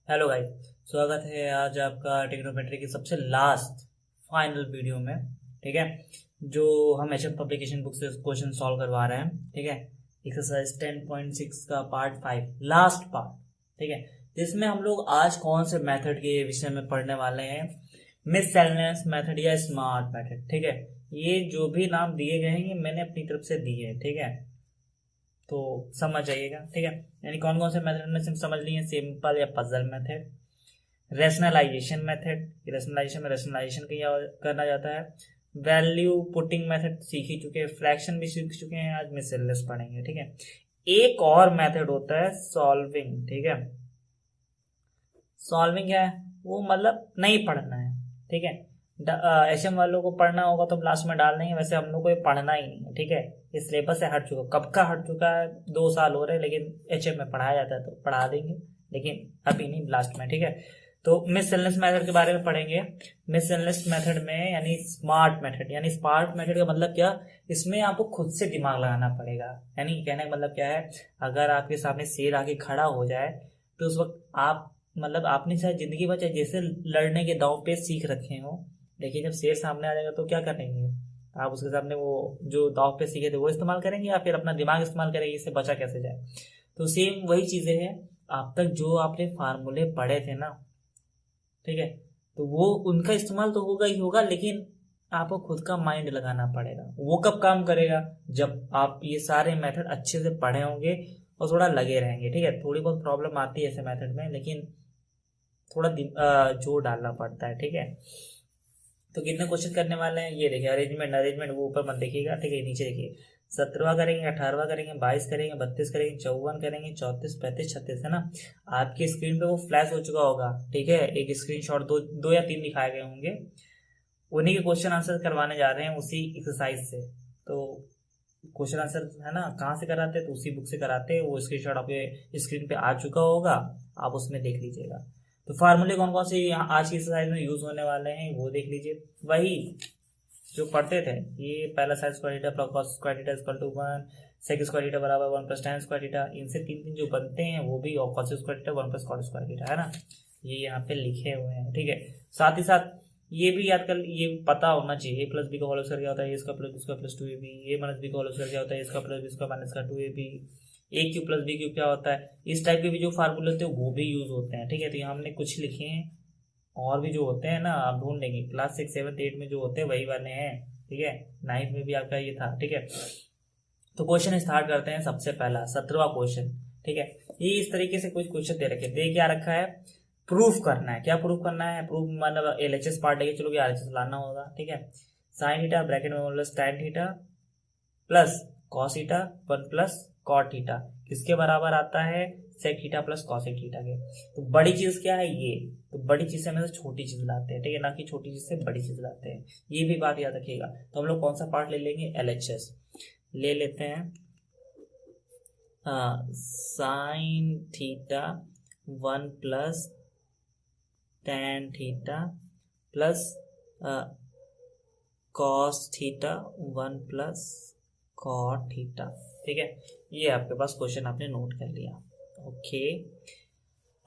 Hello guys, स्वागत है आज आपका ट्रिग्नोमेट्री की सबसे लास्ट फाइनल वीडियो में। ठीक है, जो हम एचएम पब्लिकेशन बुक से क्वेश्चन सॉल्व करवा रहे हैं। ठीक है, एक्सरसाइज 10.6 का पार्ट 5 लास्ट पार्ट। ठीक है, जिसमें हम लोग आज कौन से मेथड के विषय में पढ़ने वाले हैं, मिससेलेनियस मेथड या स्मार्ट मेथड। ठीक है, ये जो भी नाम दिए गए हैं ये मैंने अपनी तरफ से दिए हैं। ठीक है, तो समझ जाइएगा। ठीक है, यानी कौन कौन से मेथड हमने समझ लिए, सिंपल या puzzle method, rationalization method, rationalization में रेशनलाइजेशन करना जाता है, वैल्यू पुटिंग मेथड सीख ही चुके हैं, फ्रैक्शन भी सीख चुके हैं, आज मिसलेनियस पढ़ेंगे। ठीक है, एक और मेथड होता है सॉल्विंग। ठीक है, सॉल्विंग क्या है, वो मतलब नहीं पढ़ना है। ठीक है, एचएम वालों को पढ़ना होगा तो लास्ट में डाल देंगे, वैसे हम लोग को ये पढ़ना ही नहीं है। ठीक है, ये सिलेबस से हट चुका, कब का हट चुका है, 2 साल हो रहे हैं, लेकिन एचएम में पढ़ाया जाता है तो पढ़ा देंगे, लेकिन अभी नहीं, लास्ट में। ठीक है, तो मिससेलेनियस मेथड के बारे में पढ़ेंगे। मिससेलेनियस मेथड में यानी स्मार्ट मेथड, यानी स्मार्ट मेथड का मतलब क्या, इसमें आपको खुद से दिमाग लगाना पड़ेगा। यानी कहने का मतलब क्या है, अगर आपके सामने शेर आके खड़ा हो जाए तो उस वक्त आप मतलब आपने शायद जिंदगी भर चाहे जैसे लड़ने के दांव पे सीख रखे हो, लेकिन जब शेर सामने आ जाएगा तो क्या करेंगे आप, उसके सामने वो जो दांव पे सीखे थे वो इस्तेमाल करेंगे या फिर अपना दिमाग इस्तेमाल करेंगे, इससे बचा कैसे जाए। तो सेम वही चीजें हैं, अब तक जो आपने फार्मूले पढ़े थे ना, ठीक है, तो वो उनका इस्तेमाल तो होगा ही होगा, लेकिन आपको खुद का माइंड लगाना पड़ेगा। वो कब काम करेगा, जब आप ये सारे मेथड अच्छे से पढ़े होंगे और थोड़ा लगे रहेंगे। ठीक है, थोड़ी बहुत प्रॉब्लम आती है ऐसे मेथड में, लेकिन थोड़ा जोर डालना पड़ता है। ठीक है, तो कितने क्वेश्चन करने वाले हैं ये देखिए, अरेंजमेंट अरेंजमेंट वो ऊपर मत देखिएगा। ठीक है, नीचे देखिए, 17वां करेंगे, 18वां करेंगे, 22 करेंगे, 32 करेंगे, 54 करेंगे, 34, 35, 36, है ना। आपकी स्क्रीन पे वो फ्लैश हो चुका होगा। ठीक है, एक स्क्रीनशॉट दो या तीन दिखाए गए होंगे, उन्हीं के क्वेश्चन आंसर करवाने जा रहे हैं उसी एक्सरसाइज से। तो क्वेश्चन आंसर है ना कहाँ से कराते हैं, तो उसी बुक से कराते हैं। वो स्क्रीनशॉट आपके स्क्रीन पे आ चुका होगा, आप उसमें देख लीजिएगा। तो फार्मूले कौन कौन से आज की एक्सरसाइज में यूज होने वाले हैं वो देख लीजिए, वही जो पढ़ते थे। ये पहला sine square theta plus cos square theta equal to 1, sec square theta बराबर 1 प्लस tan स्क्वायर थीटा, इनसे तीन तीन जो बनते हैं वो भी, और cos square theta 1 plus cot square theta, है ना, ये यहाँ पे लिखे हुए हैं। ठीक है, साथ ही साथ ये भी याद कर, ये पता होना चाहिए, ए प्लस बी का होल स्क्वायर क्या होता है, ए इसका प्लस इसका प्लस 2ab, ए माइनस बी का होल स्क्वायर क्या होता है, इसका प्लस इसका माइनस का 2ab, ए क्यू प्लस बी क्यू क्या होता है। इस टाइप के भी जो फार्मूले होते हैं वो भी यूज होते हैं। ठीक है, तो यहाँ हमने कुछ लिखे हैं, और भी जो होते हैं ना आप ढूंढ लेंगे, क्लास 6, 7, 8 में जो होते हैं वही वाले हैं। ठीक है, 9th में भी आपका ये था। ठीक है, तो क्वेश्चन स्टार्ट करते हैं। सबसे पहला 17वां क्वेश्चन। ठीक है, ये इस तरीके से कुछ क्वेश्चन दे रखे, दे क्या रखा है, प्रूफ करना है। क्या प्रूफ करना है, प्रूफ मतलब एलएचएस पार्ट लेके चलोगे, आरएचएस लाना होगा। ठीक है, साइन थीटा ब्रैकेट में plus tan theta plus cos theta 1 plus cot theta किसके बराबर आता है, sec theta plus cosec theta के। तो बड़ी चीज क्या है ये, तो बड़ी चीज से हमें छोटी चीज लाते हैं। ठीक है, ना कि छोटी चीज से बड़ी चीज लाते हैं, ये भी बात याद रखिएगा। तो हम लोग कौन सा पार्ट ले लेंगे, एलएचएस ले लेते हैं। Sine theta 1 plus tan theta plus cos theta 1 plus cot theta. ठीक है, ये आपके पास क्वेश्चन आपने नोट कर लिया। ओके,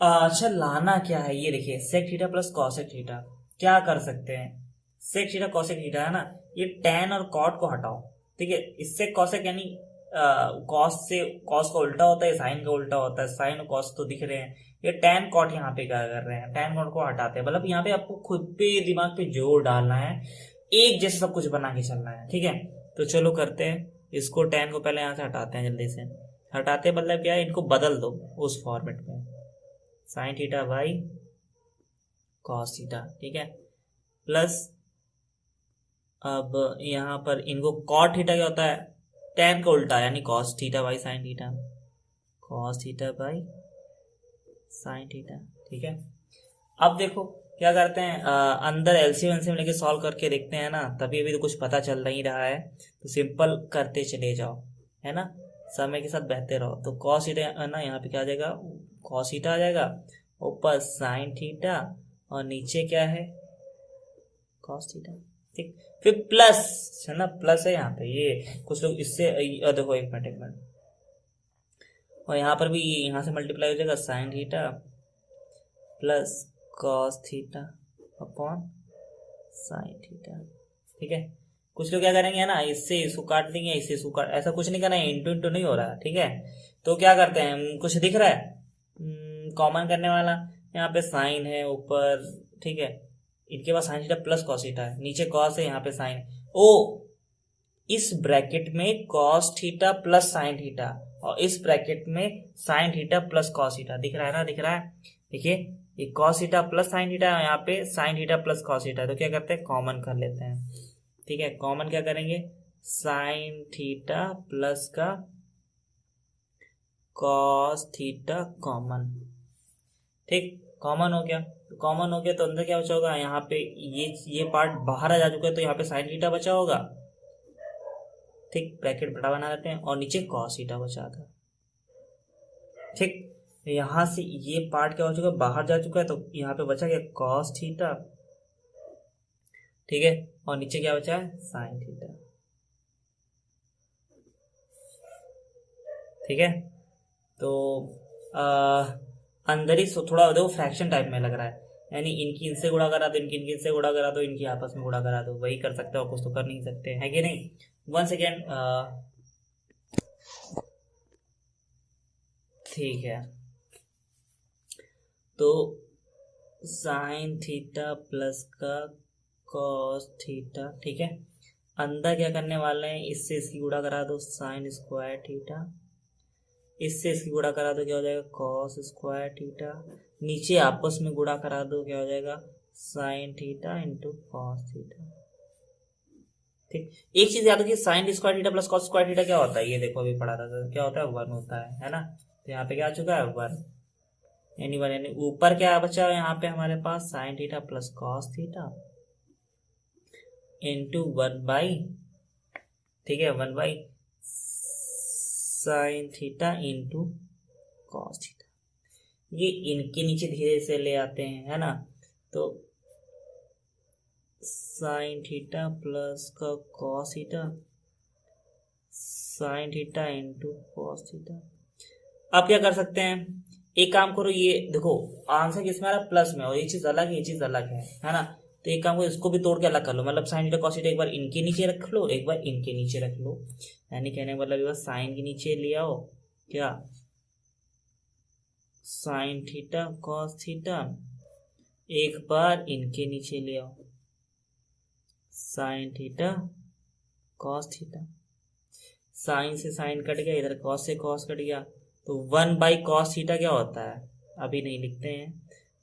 अच्छा लाना क्या है, ये देखिए, sec theta plus cosec theta क्या कर सकते हैं, सेक थीटा कॉसेक थीटा है ना, ये tan और कॉट को हटाओ। ठीक है, इससे कॉसेक यानी कॉस से, कॉस का उल्टा होता है, साइन का उल्टा होता है, साइन और कॉस तो दिख रहे हैं, ये tan कॉट यहाँ पे क्या कर रहे हैं, tan कॉट को हटाते हैं। मतलब यहाँ पे आपको खुद पे दिमाग पे जोर डालना है, एक जैसे सब कुछ बना के चलना है। ठीक है, तो चलो करते हैं, इसको tan को पहले यहाँ से हटाते हैं, जल्दी से हटाते, मतलब क्या है, इनको बदल दो उस फॉर्मेट में, sine theta by cos theta. ठीक है, प्लस अब यहाँ पर इनको कॉट थीटा क्या होता है, tan का उल्टा यानी cos theta by sine theta, cos theta by sine theta. ठीक है, अब देखो क्या करते हैं, अंदर एलसीएम एलसीएम लेके सॉल्व करके देखते हैं ना, तभी अभी तो कुछ पता चल नहीं रहा है, तो सिंपल करते चले जाओ, है ना, समय के साथ बहते रहो। तो कॉस थीटा है ना, यहाँ पे क्या आ जाएगा, कॉस थीटा आ जाएगा, ऊपर साइन थीटा और नीचे क्या है, कॉस थीटा। ठीक, फिर प्लस है ना, प्लस है यहाँ पे, ये कुछ लोग इससे देखो, एक मिनट, और यहाँ पर भी यहाँ से मल्टीप्लाई हो जाएगा, sign theta plus cos theta upon sine theta. ठीक है, कुछ लोग क्या करेंगे है ना, इससे इसको काट देंगे, इससे इसको काट, ऐसा कुछ नहीं करना है, इंटू इंटू नहीं हो रहा है। ठीक है, तो क्या करते हैं, कुछ दिख रहा है कॉमन करने वाला, यहाँ पे साइन है ऊपर। ठीक है, इनके पास sine theta plus cos theta है, नीचे कॉस है, यहाँ पे साइन। ओ, इस ब्रैकेट में cos theta plus sine theta और इस ब्रैकेट में sign theta plus cos theta, दिख रहा है ना, दिख रहा है। देखिए, ये cos theta plus sine theta है, यहाँ पे sign theta plus cos theta है, तो क्या करते हैं, कॉमन कर लेते हैं। ठीक है, कॉमन क्या करेंगे, साइन थीटा प्लस का कॉस थीटा कॉमन। ठीक, कॉमन हो गया, कॉमन हो गया तो अंदर क्या बचा होगा, यहाँ पे ये पार्ट बाहर आ जा चुका है, तो यहाँ पे साइन थीटा बचा होगा। ठीक, ब्रैकेट बड़ा बना लेते हैं और नीचे कॉस थीटा बचा था। ठीक, यहां से ये पार्ट क्या हो चुका है, बाहर जा चुका है, तो यहाँ पे बचा क्या, कॉस थीटा। ठीक है, और नीचे क्या बचा है, साइन थीटा। ठीक है, तो अंदर ही थोड़ा देखो फ्रैक्शन टाइप में लग रहा है, यानी इनकी इनसे गुणा करा दो, इनकी इनसे गुणा करा दो, इनकी आपस में गुणा करा दो, वही कर सकते हो, कुछ तो कर नहीं सकते, है कि नहीं। वन सेकेंड, ठीक है, तो साइन थीटा प्लस का कॉस थीटा। ठीक है, अंदर क्या करने वाले हैं, इससे इसकी गुणा करा दो, साइन स्क्वायर थीटा, इससे इसकी गुणा करा दो, क्या हो जाएगा, कॉस स्क्वायर थीटा, नीचे आपस में गुणा करा दो, क्या हो जाएगा, sign theta into cos theta. ठीक, एक चीज याद रखिए, sign square theta plus cos square theta क्या होता है, ये देखो अभी पढ़ा था, तो क्या होता है, 1 होता है ना। तो यहाँ पे क्या आ चुका है, 1, यानी 1, यानी ऊपर क्या बचा है यहाँ पे हमारे पास, sine theta plus cos theta into 1/, ठीक है, 1/, sine theta into cos theta. ये इनके नीचे धीरे से ले आते हैं, है ना, तो साइन थीटा प्लस का cos theta, sign theta into cos theta. अब क्या कर सकते हैं, एक काम करो, ये देखो आंसर किसमें आ रहा है, प्लस में, और ये चीज अलग है, ये चीज अलग है ना। तो एक काम करो, इसको भी तोड़ के अलग कर लो, मतलब साइन थीटा कॉस थीटा एक बार इनके नीचे रख लो, एक बार इनके नीचे रख लो, यानी कहने का मतलब साइन के नीचे ले आओ, क्या, साइन थीटा कॉस थीटा, एक बार इनके नीचे ले आओ, sine theta cos theta, sine से साइन कट गया, इधर कॉस से कॉस कट गया, तो 1/cos थीटा क्या होता है, अभी नहीं लिखते हैं,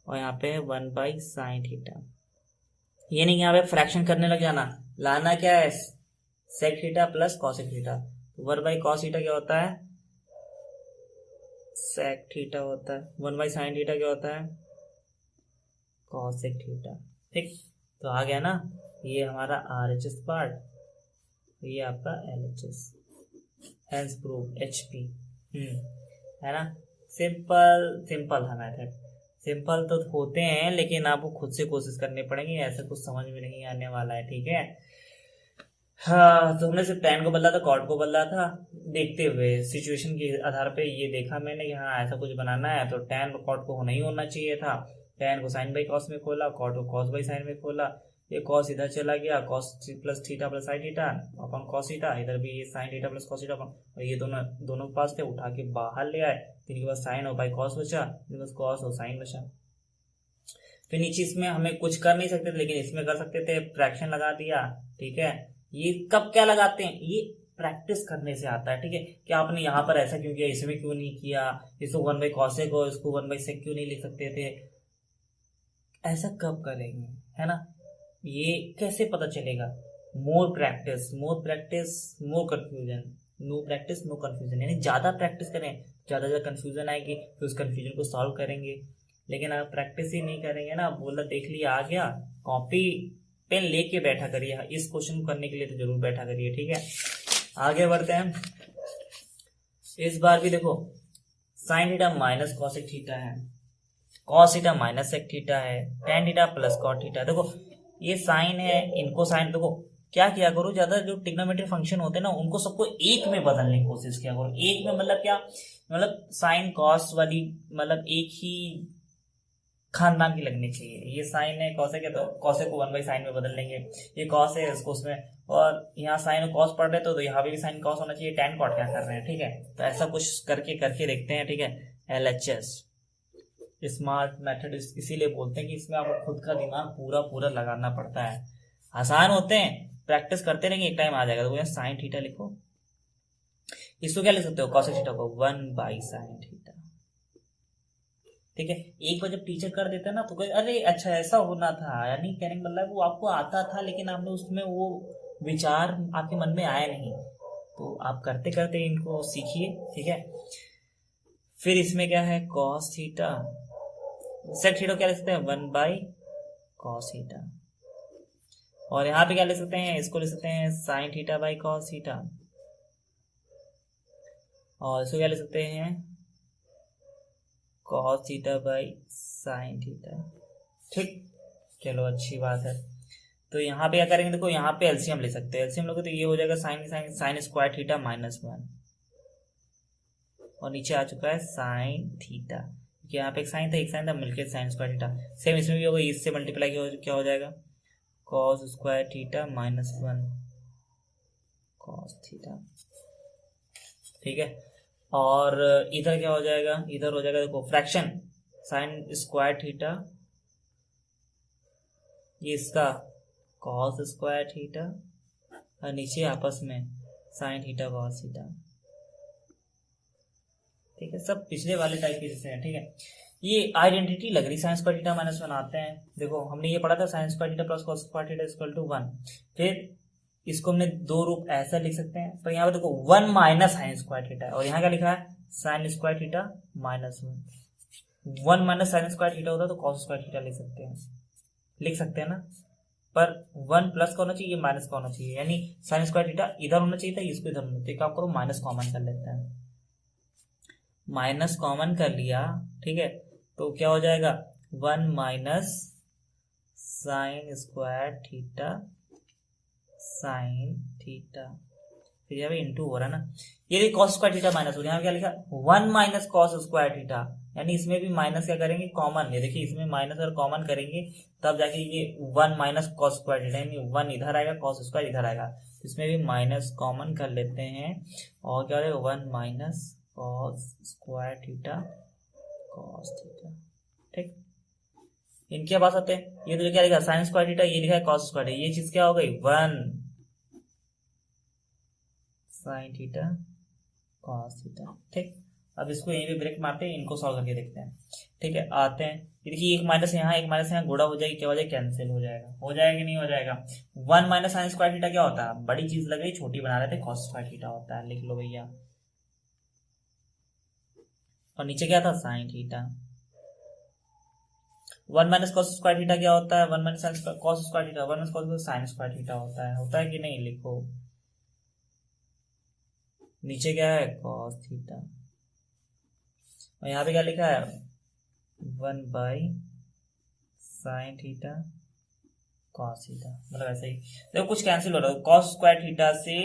और यहाँ पे है 1/sin थीटा। ये नहीं यहाँ पे फ्रैक्शन करने लग जाना, लाना क्या है, sec theta plus cosec theta. तो 1/cos थीटा क्या होता है, सेक थीटा होता है, 1/sin थीटा क्या होता है, कॉसेक थीटा। ठीक, तो आ गया ना, ये हमारा RHS पार्ट, ये आपका LHS, हेंस प्रूव HP। है ना, सिंपल है मेथड, सिंपल तो होते हैं, लेकिन आपको खुद से कोशिश करनी पड़ेगी, ऐसा कुछ समझ में नहीं आने वाला है। ठीक है, हाँ, तो हमने सिर्फ tan को बदला था, cot को बदला था, देखते हुए सिचुएशन के आधार पे ये देखा मैंने कि हाँ ऐसा कुछ बनाना है, तो tan और cot को नहीं होना चाहिए था, tan को sin बाई cos में खोला, cot को cos बाई sin में खोला, ये cos इधर चला गया, cos plus theta plus sine theta अपन cos थीटा, इधर भी ये sin theta plus cos theta अपन, और ये दोनों पास थे, उठा के बाहर ले आए, फिर इनके पास sin और बाई cos बचा, इनके पास cos और sin बचा। फिर नीचे इसमें हमें कुछ कर नहीं सकते थे, लेकिन इसमें कर सकते थे, फ्रैक्शन लगा दिया। ठीक है, ये कब क्या लगाते हैं, ये प्रैक्टिस करने से आता है। ठीक है, कि आपने यहाँ पर ऐसा क्यों किया, इसमें क्यों नहीं किया, इसको 1/cos को इसको 1/sec क्यों नहीं लिख सकते थे, ऐसा कब करेंगे, है ना, ये कैसे पता चलेगा, more practice more confusion, no practice no confusion, यानी ज्यादा प्रैक्टिस करें, ज्यादा कंफ्यूजन आएगी, फिर उस कंफ्यूजन को सॉल्व करेंगे। लेकिन आप प्रैक्टिस ही नहीं करेंगे ना, बोला देख लिया आ गया, कॉपी पेन लेके बैठा करिए, इस क्वेश्चन को करने के लिए तो जरूर बैठा करिए। ठीक है, आगे बढ़ते हैं। इस बार भी देखो, sine theta minus cosec theta है, cos theta minus sec theta है, tan theta plus cot theta. देखो ये साइन है, इनको साइन, देखो क्या किया करो, ज्यादा जो ट्रिग्नोमेट्री फंक्शन होते हैं ना, उनको सबको एक में बदलने की कोशिश किया करो। एक में मतलब क्या, मतलब साइन कॉस वाली, मतलब एक ही खानदान की लगनी चाहिए। ये साइन है कॉसेक है तो कॉसेक को 1/sin में बदल लेंगे, ये कॉस है इसको उसमें, और यहाँ साइन और कॉस पढ़ रहे तो यहाँ पे भी साइन कॉस होना चाहिए। tan कॉट क्या कर रहे हैं, ठीक है। तो ऐसा कुछ करके करके देखते हैं, ठीक है। LHS स्मार्ट मेथड इसीलिए बोलते हैं कि इसमें आपको खुद का दिमाग पूरा पूरा लगाना पड़ता है। आसान होते हैं, प्रैक्टिस करते रहेंगे, एक टाइम आ जाएगा। तो साइन थीटा लिखो, इसको क्या लिख सकते हो, कॉसेक थीटा को 1/sin थीटा, ठीक है। एक बार जब टीचर कर देते हैं ना तो अरे अच्छा ऐसा होना था, यानी कहने का मतलब वो आपको आता था लेकिन आपने उसमें वो विचार आपके मन में आया नहीं, तो आप करते करते इनको सीखिए, ठीक है। फिर इसमें क्या है, कॉस थीटा, सेक थीटा क्या लिख सकते हैं, 1/cos थीटा, और यहाँ पे क्या लिख सकते हैं, इसको लिख सकते हैं sin θ/cos थीटा, और इसको क्या लिख सकते हैं, cos θ/sin थीटा, ठीक। चलो अच्छी बात है। तो यहाँ पे क्या करेंगे, देखो यहाँ पे एलसीएम ले सकते हैं, एलसीएम लोगे तो ये हो जाएगा साइन स्क्वायर थीटा -1, और नीचे आ चुका है साइन थीटा, यहाँ पे एक साइन था मिलकर साइन स्क्वायर थीटा। सेम इसमें भी होगा, इससे मल्टीप्लाई क्या हो जाएगा, cos square theta -1 cos theta, ठीक है। और इधर क्या हो जाएगा, इधर हो जाएगा देखो फ्रैक्शन साइन स्क्वायर थीटा, ये इसका cos स्क्वायर थीटा, और नीचे आपस में साइन थीटा cos थीटा, ठीक है। सब पिछले वाले टाइप के जैसे हैं, ठीक है। ये आइडेंटिटी लग रही, साइन स्क्वायर थीटा -1 आते हैं। देखो हमने ये पढ़ा था sine square theta plus cos square theta equal to 1, फिर इसको हमने दो रूप ऐसा लिख सकते हैं, पर यहाँ पे देखो 1 माइनस साइन स्क्वायर थीटा, और यहाँ क्या लिखा है, sine square theta -1। 1 minus sign square theta होता तो cos स्क्वायर थीटा लिख सकते हैं ना, पर 1 प्लस का होना चाहिए, ये माइनस का होना चाहिए, यानी साइन स्क्वायर थीटा इधर होना चाहिए था, इसको इधर होना चाहिए। काम करो माइनस कॉमन कर लेते हैं, माइनस कॉमन कर लिया, ठीक है। तो क्या हो जाएगा, 1 minus sign square theta sine theta, फिर यहाँ पे इंटू हो रहा है ना, ये कॉस स्क्वायर थीटा माइनस, यहाँ क्या लिखा 1 माइनस कॉस स्क्वायर थीटा, यानी इसमें भी माइनस क्या करेंगे, कॉमन। ये देखिए इसमें माइनस और कॉमन करेंगे तब जाके ये 1 माइनस कॉस स्क्वायर थीटा, यानी 1 इधर आएगा, कॉस स्क्वायर इधर आएगा, इसमें भी माइनस कॉमन कर लेते हैं, और क्या हो जाएगा 1 minus cos square theta cos theta, ठीक। इनके पास आते हैं, ये तो क्या लिखा साइन स्क्वायर थीटा, ये लिखा है कॉस स्क्वायर, ये चीज क्या हो गई 1 साइन थीटा कॉस थीटा, ठीक। अब इसको यहीं पे ब्रेक मारते हैं, इनको सॉल्व करके देखते हैं, ठीक है। आते हैं, ये देखिए एक माइनस यहाँ गुणा हो जाएगी, क्या हो जाएगा, कैंसिल हो जाएगा कि नहीं हो जाएगा। 1 माइनस साइन स्क्वायर थीटा क्या होता है, बड़ी चीज लग रही छोटी बना रहे थे, कॉस स्क्वायर थीटा होता है, लिख लो भैया। और नीचे क्या था, sign theta. 1 minus cos square theta क्या होता है, 1 minus cos square theta, 1 minus cos sine square theta होता है कि नहीं, लिखो। नीचे क्या है, कॉस थीटा, और यहाँ पे क्या लिखा है 1 by sine theta cos theta, मतलब ऐसे ही। देखो कुछ कैंसिल हो रहा है, कॉस स्क्वायर थीटा से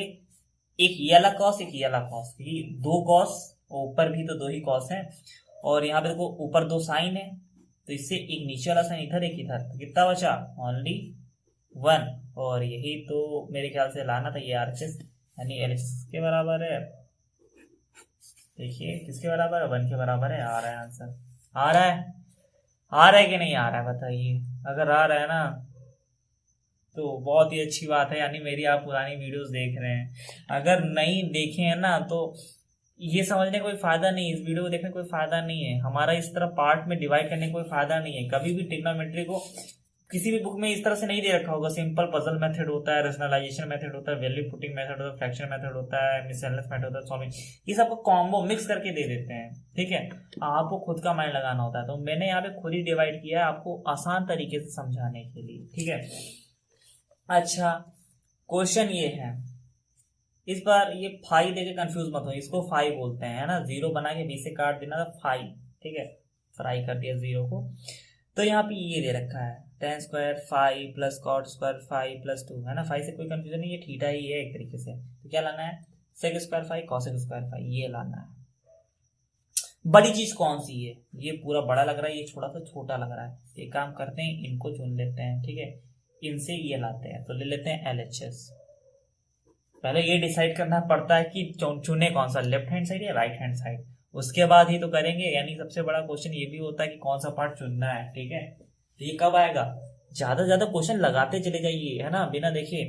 एक ये वाला कॉस, एक ये वाला कॉस, दो कॉस, ऊपर भी तो दो ही कॉस है, और यहाँ पे देखो ऊपर 2 साइन है, तो इससे एक नीचे वाला साइन इधर एक इधर, तो कितना बचा, ओनली 1, और यही तो मेरे ख्याल से लाना था, ये RHS यानी LHS के बराबर है। देखिए किसके बराबर है, 1 के बराबर है। आ रहा है आंसर, आ रहा है कि नहीं आ रहा है बताइए। अगर आ रहा है ना तो बहुत ही अच्छी बात है, यानी मेरी आप पुरानी वीडियोस देख रहे हैं। अगर नहीं देखे हैं ना तो ये समझने का कोई फायदा नहीं, इस वीडियो को देखने का कोई फायदा नहीं है, हमारा इस तरह पार्ट में डिवाइड करने का कोई फायदा नहीं है। कभी भी ट्रिग्नोमेट्री को किसी भी बुक में इस तरह से नहीं दे रखा होगा। सिंपल पजल मेथड होता है, रेशनलाइजेशन मेथड होता है, वैल्यू पुटिंग मेथड होता है, फ्रैक्शन मेथड होता है, मिसलेनियस मेथड होता है, सॉल्विंग, ये सबको कॉम्बो मिक्स करके दे देते हैं, ठीक है। आपको खुद का माइंड लगाना होता है, तो मैंने यहाँ पे खुद ही डिवाइड किया है आपको आसान तरीके से समझाने के लिए, ठीक है। अच्छा क्वेश्चन ये है, इस बार ये फाई देके कंफ्यूज मत हो, इसको फाई बोलते हैं, है ना, 0 बना के 20 से काट देना था फाई, ठीक है, फ्राई कर दिया 0 को। तो यहाँ पे ये दे रखा है tan square phi plus cot square phi plus 2, है ना, फाई से कोई कंफ्यूजन नहीं, ये थीटा ही है एक तरीके से। तो क्या लाना है, sec square phi cosec square phi, ये लाना है। बड़ी चीज कौन सी है, ये पूरा बड़ा लग रहा है, ये थोड़ा सा छोटा लग रहा है। एक काम करते हैं, इनको चुन लेते हैं, ठीक है, इनसे ये लाते हैं, तो ले लेते हैं LHS। पहले ये डिसाइड करना पड़ता है कि चुने कौन सा, लेफ्ट हैंड साइड या राइट हैंड साइड, उसके बाद ही तो करेंगे। यानी सबसे बड़ा क्वेश्चन ये भी होता है कि कौन सा पार्ट चुनना है, ठीक है। तो ये कब आएगा, ज्यादा ज्यादा क्वेश्चन लगाते चले जाइए, है ना, बिना देखे,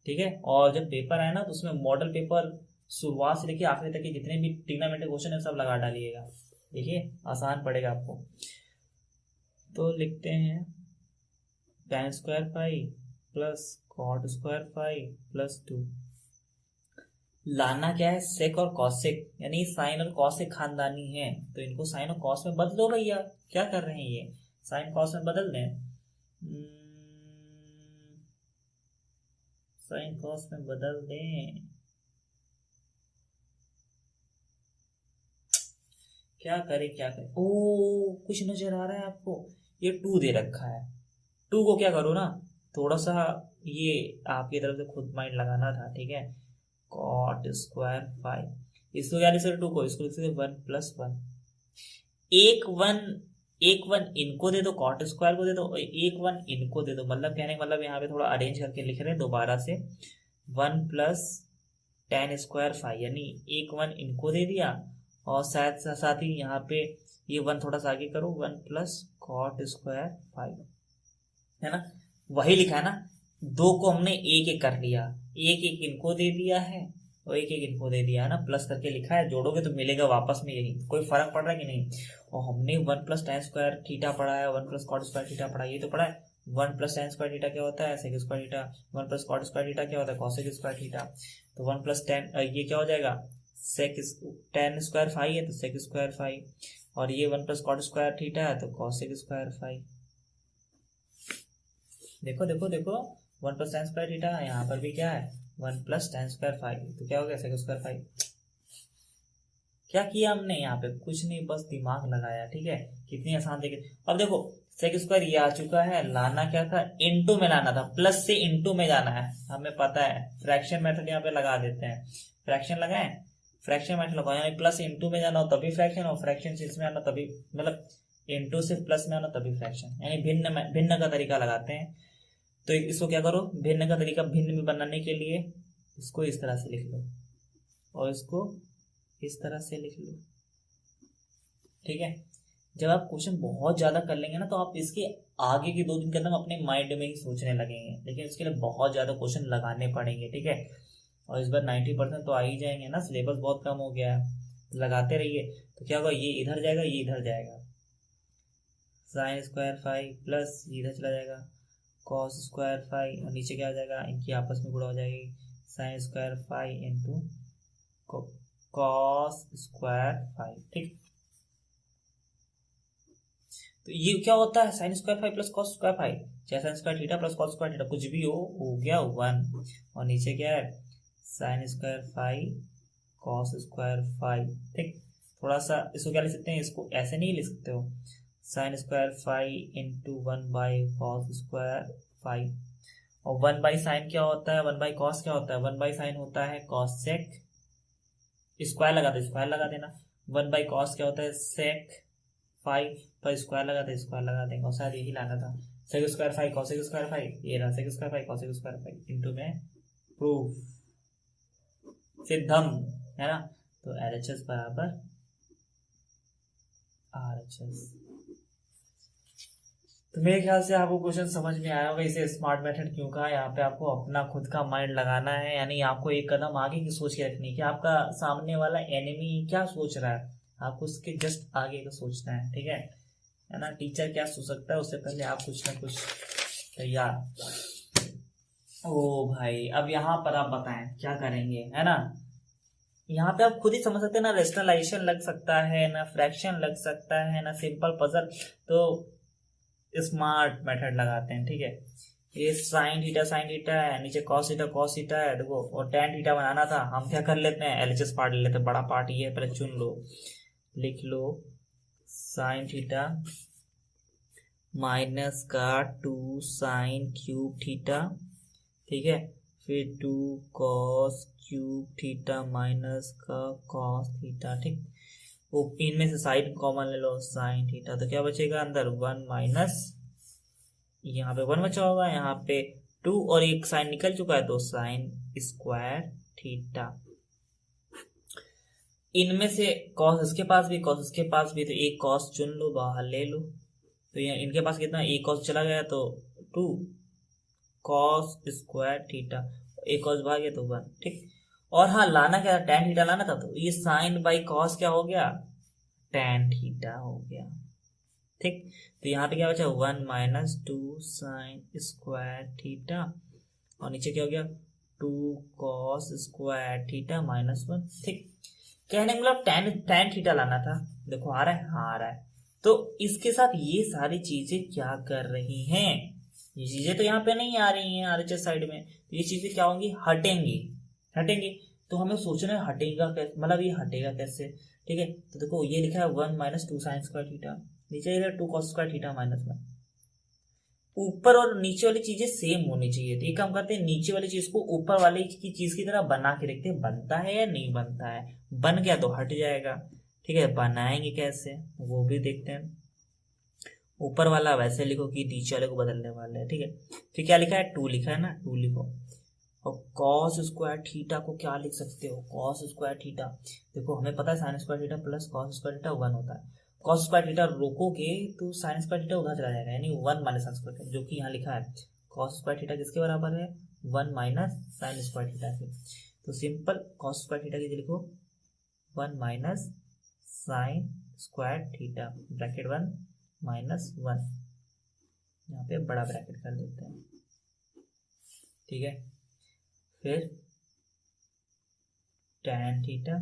ठीक है। और जब पेपर आए ना तो उसमें मॉडल पेपर शुरुआत से लेके आखिरी तक के जितने भी ट्रिग्नोमेट्री क्वेश्चन है सब लगा डालिएगा, देखिए आसान पड़ेगा आपको। तो लिखते हैं tan square phi plus cot square phi plus 2। लाना क्या है, सेक और कॉसेक, यानी साइन और कॉसेक खानदानी है, तो इनको साइन और कॉस में बदलो भैया। क्या कर रहे हैं, ये साइन कॉस में बदल दें, साइन कॉस में बदल दें। क्या करें क्या करें, ओ कुछ नजर आ रहा है आपको, ये 2 दे रखा है, 2 को क्या करो ना, थोड़ा सा ये आपकी तरफ से खुद माइंड लगाना था, ठीक है। कॉट स्क्वायर फाइव, इसको क्या लिख सकते 2 को, इसको लिख सकते 1 + 1। एक वन इनको दे दो, कॉट स्क्वायर को दे दो, और एक 1 इनको दे दो। मतलब कहने का मतलब यहाँ पे थोड़ा अरेंज करके लिख रहे हैं दोबारा से, 1 + tan स्क्वायर फाइव, यानी एक 1 इनको दे दिया, और शायद साथ ही यहाँ पे ये 1 थोड़ा सा आगे करो, 1 + कॉट स्क्वायर फाइव, है ना, वही लिखा है ना। 2 को हमने एक एक कर लिया, एक एक इनको दे दिया है और एक एक इनको दे दिया है ना, प्लस करके लिखा है, जोड़ोगे तो मिलेगा वापस में यही। कोई फर्क पड़ रहा है कि नहीं। और हमने 1 + tan स्क्वायर थीटा पढ़ा है, 1 + कॉट स्क्वायर थीटा पढ़ा है, ये तो पढ़ा है। 1 + tan स्क्वायर थीटा क्या होता है, sec square theta. 1 + cot square theta क्या होता है, कॉसेक स्क्वायर थीटा। तो 1 + tan ये क्या हो जाएगा, सेक tan स्क्वायर फाइव है तो सेक स्क्वायर फाइव, और ये 1 + कॉट स्क्वायर थीटा है तो कॉसेक स्क्वायर फाइव। देखो देखो देखो, 1 + tan स्क्वायर थीटा, यहाँ पर भी क्या है 1 + tan स्क्वायर फाइव, तो क्या हो गया सेक स्क्वायर फाइव। क्या किया हमने यहाँ पे, कुछ नहीं, बस दिमाग लगाया, ठीक है। कितनी आसान देखे। अब देखो सेक स्क्वायर ये आ चुका है, लाना क्या था, इनटू में लाना था, प्लस से इनटू में जाना है, हमें पता है। फ्रैक्शन मेथड यहाँ पे लगा देते हैं, फ्रैक्शन लगाए, फ्रैक्शन मेथड लगाओ, यानी प्लस इनटू में जाना हो तभी फ्रैक्शन, और फ्रैक्शन से इसमें आना तभी, मतलब इनटू से प्लस में आना तभी फ्रैक्शन, यानी भिन्न का तरीका लगाते हैं। तो इसको क्या करो, भिन्न का तरीका भिन्न में बनाने के लिए इसको इस तरह से लिख लो और इसको इस तरह से लिख लो, ठीक है। जब आप क्वेश्चन बहुत ज्यादा कर लेंगे ना तो आप इसके आगे के 2 दिन के अंदर अपने माइंड में ही सोचने लगेंगे, लेकिन इसके लिए बहुत ज्यादा क्वेश्चन लगाने पड़ेंगे, ठीक है। और इस बार 90% तो आ ही जाएंगे ना, सिलेबस बहुत कम हो गया है, लगाते रहिए। तो क्या होगा, ये इधर जाएगा, ये इधर जाएगा, साइन स्क्वायर फाइव प्लस इधर चला जाएगा कॉस स्क्वायर फाइव, और नीचे क्या हो जाएगा, इनकी आपस में गुणा हो जाएगी, sine square five into cos square five, ठीक। तो ये क्या होता है, sine square five plus cos square five, चाहे sine square theta plus cos square theta कुछ भी हो गया 1, और नीचे क्या है sine square five cos square five, ठीक। थोड़ा सा इसको क्या लिख सकते हैं, इसको ऐसे नहीं लिख सकते हो, साइन स्क्वायर फाइव इंटू 1/कॉस स्क्वायर फाइव, और 1/साइन क्या होता है, 1/कॉस क्या होता है, 1/साइन होता है कॉसेक, स्क्वायर लगा दे, स्क्वायर लगा देना। 1/कॉस क्या होता है, सेक फाइव, पर स्क्वायर लगा दे, स्क्वायर लगा देंगे, और शायद यही लाना था, sec square five cosec square five, ये रहा sec square five cosec square five into में प्रूफ सिद्धम, है ना। तो LHS बराबर RHS। तो मेरे ख्याल से आपको क्वेश्चन समझ में आया होगा, इसे स्मार्ट मेथड क्यों कहा। यहाँ पे आपको अपना खुद का माइंड लगाना है, यानी आपको एक कदम आगे की सोच के रखनी है कि आपका सामने वाला एनिमी क्या सोच रहा है, आपको उसके जस्ट आगे का सोचना है, ठीक है ना। टीचर क्या सोच सकता है उससे पहले आप कुछ ना कुछ तैयार। ओ भाई, अब यहाँ पर आप बताएं क्या करेंगे, है ना। यहाँ पे आप खुद ही समझ सकते हैं ना, रेशनलाइजेशन लग सकता है ना, फ्रैक्शन लग सकता है ना, सिंपल पजल। तो स्मार्ट मेथड लगाते हैं, ठीक है। ये साइन थीटा है, नीचे कॉस थीटा है, देखो, और tan थीटा बनाना था, हम क्या कर लेते हैं LHS पार्ट ले लेते हैं, बड़ा पार्ट ये है, पहले चुन लो, लिख लो साइन थीटा माइनस का 2 साइन क्यूब थीटा, ठीक है, फिर 2 कॉस क्यूब थीटा माइनस का कॉस थीटा, ठीक। वो इनमें से साइन कॉमन ले लो, साइन थीटा, तो क्या बचेगा अंदर 1 माइनस, यहाँ पे 1 बचा होगा, यहाँ पे 2 और एक साइन निकल चुका है, तो साइन स्क्वायर थीटा। इनमें से कॉस इसके पास भी, कॉस उसके पास भी, तो एक कॉस चुन लो, बाहर ले लो, तो यहाँ इनके पास कितना, एक कॉस चला गया तो 2 कॉस स्क्वायर थीटा, एक कॉस भाग गया तो 1, ठीक। और हाँ, लाना क्या था, टैन थीटा लाना था, तो ये साइन बाई कॉस क्या हो गया, टैन थीटा हो गया, ठीक। तो यहाँ पे क्या बचा, 1 माइनस 2 साइन स्क्वायर थीटा, और नीचे क्या हो गया, 2 कॉस स्क्वायर थीटा माइनस 1, ठीक। कहने का मतलब टैन टैन थीटा लाना था। देखो आ रहा है, हाँ आ रहा है। तो इसके साथ ये सारी चीजें क्या कर रही हैं, ये चीजें तो यहाँ पे नहीं आ रही हैं आरएचएस साइड में, तो ये चीजें क्या होंगी, हटेंगी, हटेंगी। तो हमें सोचना है हटेगा कैसे, मतलब ये हटेगा कैसे, ठीक है। तो देखो ये लिखा है 1 माइनस 2 साइन स्क्वायर थीटा, नीचे 2 कॉस स्क्वायर थीटा माइनस 1, ऊपर और नीचे वाली चीजें सेम होनी चाहिए। तो ये काम करते हैं, नीचे वाली चीज को ऊपर वाली की चीज की तरह बना के देखते हैं, बनता है या नहीं बनता है, बन गया तो हट जाएगा, ठीक है। बनाएंगे कैसे वो भी देखते हैं। ऊपर वाला वैसे लिखो कि नीचे वाले को बदलने वाले है, ठीक है। फिर क्या लिखा है, 2 लिखा है ना, 2 लिखो। और कॉस स्क्वायर थीटा को क्या लिख सकते हो, कॉस स्क्वायर थीटा, देखो हमें पता है sine square theta plus cos square theta 1 होता है। कॉस स्क्वायर थीटा रोकोगे तो साइन स्क्वायर थीटा उधर चला जाएगा, यानी 1 माइनस साइन स्क्वायर थीटा, जो कि यहाँ लिखा है कॉस स्क्वायर थीटा किसके बराबर है, 1 माइनस साइन स्क्वायर थीटा के। तो सिंपल कॉस स्क्वायर थीटा की लिखो 1 minus sign square theta, bracket 1 minus 1, यहाँ पे बड़ा ब्रैकेट कर देते हैं, ठीक है। फिर टैन थीटा,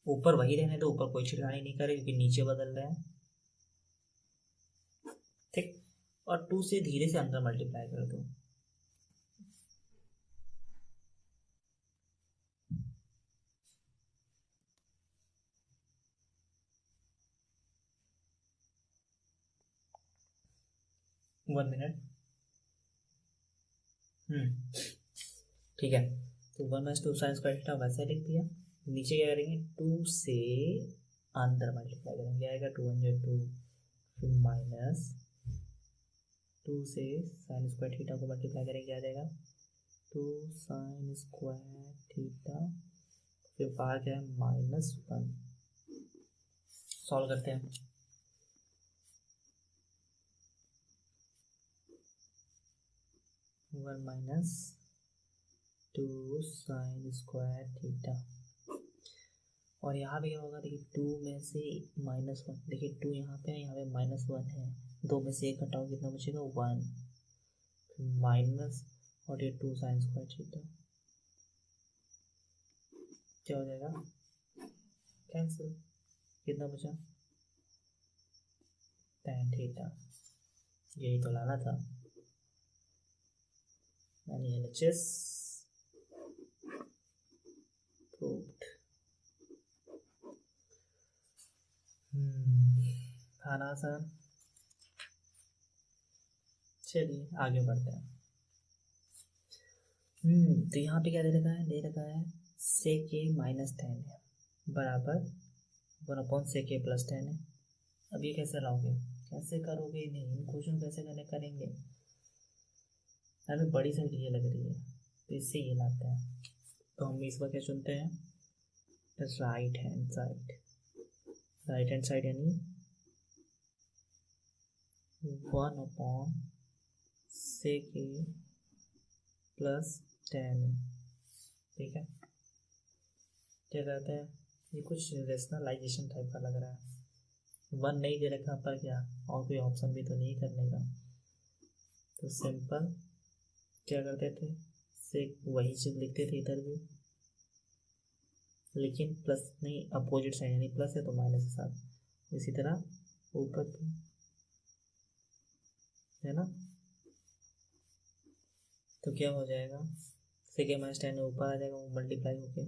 ऊपर वही रहने दो, ऊपर कोई छिड़कानी नहीं करे क्योंकि नीचे बदल रहे हैं, ठीक। और 2 से धीरे से अंदर मल्टीप्लाई कर दो, वन मिनट, ठीक है। तो 1 माइनस 2 साइन स्क्वायर थीटा वैसे लिख दिया, नीचे क्या करेंगे, 2 से अंदर मल्टीप्लाई करेंगे, आएगा 2 1 2, फिर माइनस 2 से साइन स्क्वायर थीटा को मल्टीप्लाई करेंगे, क्या आ जाएगा 2 साइन स्क्वायर थीटा, फिर बाहर क्या है -1। सॉल्व करते हैं, 1 माइनस 2 साइन स्क्वायर थीटा, और यहाँ पे क्या होगा, देखिए 2 में से -1, देखिए 2 यहाँ पे है, यहाँ पे -1 है, 2 में से 1 घटाओ कितना बचेगा 1, माइनस, और ये 2 साइन स्क्वायर थीटा क्या हो जाएगा, कैंसिल, कितना बचा टैन थीटा, यही तो लाना था, यानी एलएचएस प्रूव्ड। खाना आसान, चलिए आगे बढ़ते हैं। तो यहाँ पे क्या दे रखा है, दे रखा है सेक ए माइनस 10 है बराबर 1/sec a+10 है। अब ये कैसे लाओगे, कैसे करोगे, नहीं क्वेश्चन कैसे करेंगे, हमें बड़ी साइड ये लग रही है, तो इससे ये लाते हैं। तो हम इस बार क्या चुनते हैं, right hand side, right hand side यानी 1/sec a+10, ठीक है। क्या कहते हैं, ये कुछ रेशनलाइजेशन टाइप का लग रहा है, 1 नहीं दे रखा पर क्या और कोई ऑप्शन भी तो नहीं करने का, तो सिंपल क्या करते थे, से वही चीज लिखते थे इधर भी, लेकिन प्लस नहीं, अपोजिट साइन, यानी प्लस है तो माइनस के साथ, इसी तरह ऊपर भी है ना। तो क्या हो जाएगा, सेक ए माइनस 10 ऊपर आ जाएगा, वो मल्टीप्लाई होके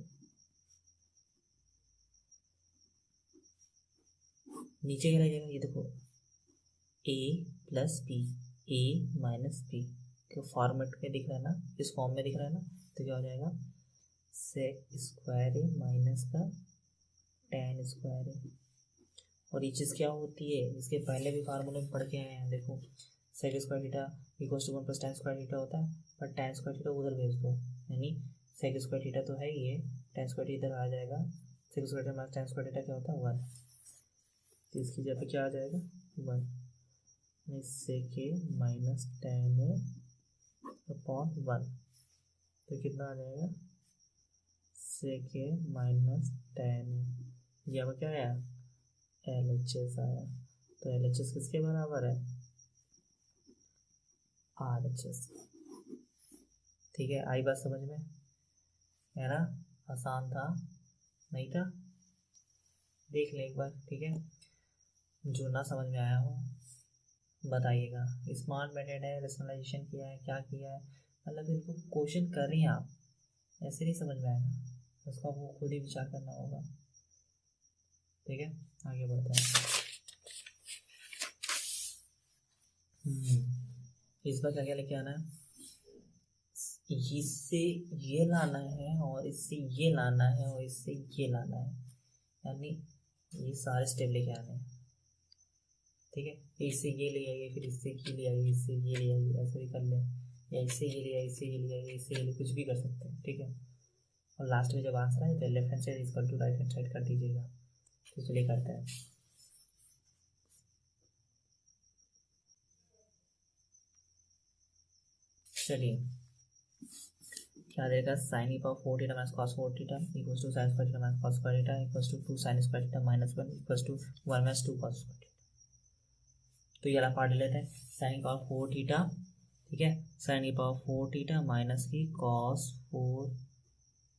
नीचे क्या रह जाएगा, ये देखो a plus B, A minus B के फॉर्मेट में दिख रहा है ना, इस फॉर्म में दिख रहा है ना, तो क्या हो जाएगा सेक स्क्वायर ए माइनस का टैन स्क्वायर ए, और ये चीज़ क्या होती है, इसके पहले भी फार्मूले में पढ़ के आए हैं, देखो sec square theta equals to 1 plus tan square theta होता है, पर tan स्क्वायर थीटा उधर भेज दो, यानी सेक स्क्वायर थीटा तो है ही है, tan स्क्वायर थीटा इधर आ जाएगा, sec square theta minus tan square theta क्या होता है 1, तो इसकी जगह पे क्या आ जाएगा 1, सेक ए माइनस tan ए अपॉन 1, तो कितना आ जाएगा सेक ए माइनस tan ए, ये अब क्या आया LHS आया, तो LHS किसके बराबर है RHS। ठीक है, आई बात समझ में, है ना, आसान था नहीं था, देख ले एक बार, ठीक है, जो ना समझ में आया हो बताइएगा। स्मार्ट मेथड है, रेशनलाइजेशन किया है, क्या किया है, मतलब इनको क्वेश्चन कर रही हैं आप, ऐसे नहीं समझ में आएगा, उसका आपको खुद ही विचार करना होगा। ठीक है, आगे बढ़ते हैं। इस बार क्या क्या लेके आना है, इससे ये लाना है और इससे ये लाना है और इससे ये लाना है, यानी ये सारे स्टेप लेके आने हैं। ठीक है, इससे ये ले आइए, फिर इससे ये ले आइए, इससे ये ले आइए, ऐसे भी कर लें, या इससे ये ले आइए, इससे ये ले आइए, इससे ये ले, कुछ भी कर सकते हैं। ठीक है, और लास्ट में जब आंसर आए तो left hand side equal to right hand side कर दीजिएगा। तो चलिए करते हैं। चलिए क्या देगा, साइन ई power 4 theta minus cos 4 theta equals to sine square theta minus cos square theta equals to 2 sine square theta minus 1 equals to 1 minus 2 cos square theta. तो ये वाला पार्ट ले लेते हैं, साइन ई पावर 4 थीटा, ठीक है, साइन ई पावर 4 थीटा माइनस की कॉस 4